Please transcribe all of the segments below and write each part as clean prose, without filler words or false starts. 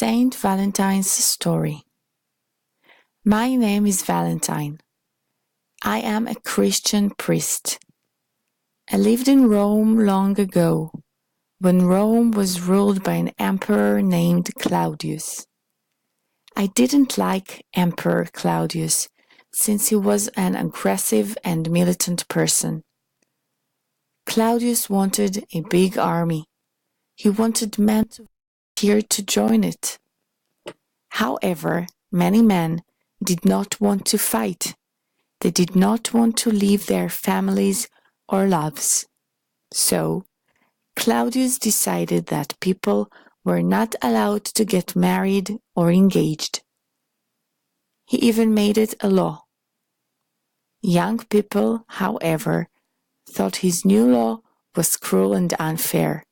Saint Valentine's story. My name is Valentine. I am a Christian priest. I lived in Rome long ago, when Rome was ruled by an emperor named Claudius. I didn't like Emperor Claudius, since he was an aggressive and militant person. Claudius wanted a big army. He wanted men to volunteer to join it. However, many men did not want to fight. They did not want to leave their families or loves. So, Claudius decided that people were not allowed to get married or engaged. He even made it a law. Young people, however, thought his new law was cruel and unfair.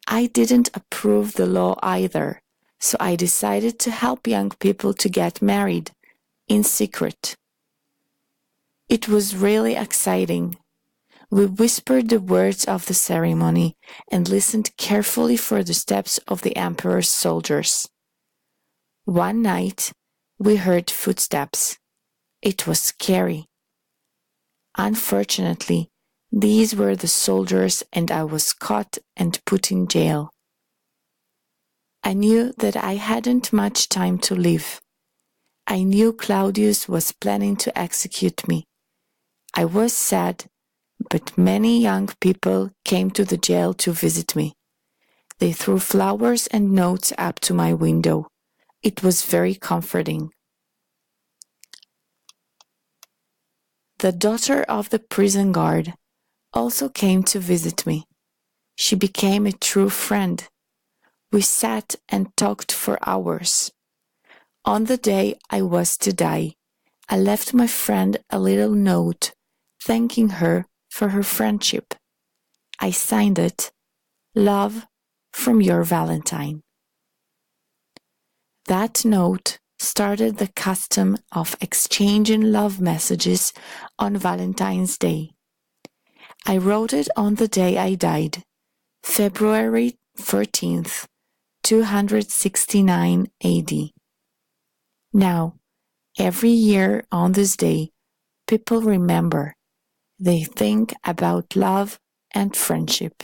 I didn't approve the law either, so I decided to help young people to get married, in secret. It was really exciting. We whispered the words of the ceremony and listened carefully for the steps of the emperor's soldiers. One night, we heard footsteps. It was scary. Unfortunately, these were the soldiers and I was caught and put in jail. I knew that I hadn't much time to live. I knew Claudius was planning to execute me. I was sad, but many young people came to the jail to visit me. They threw flowers and notes up to my window. It was very comforting. The daughter of the prison guard also came to visit me. She became a true friend. We sat and talked for hours. On the day I was to die, I left my friend a little note thanking her for her friendship. I signed it, "Love from your Valentine." That note started the custom of exchanging love messages on Valentine's Day. I wrote it on the day I died, February 14th, 269 AD. Now, every year on this day, people remember. They think about love and friendship.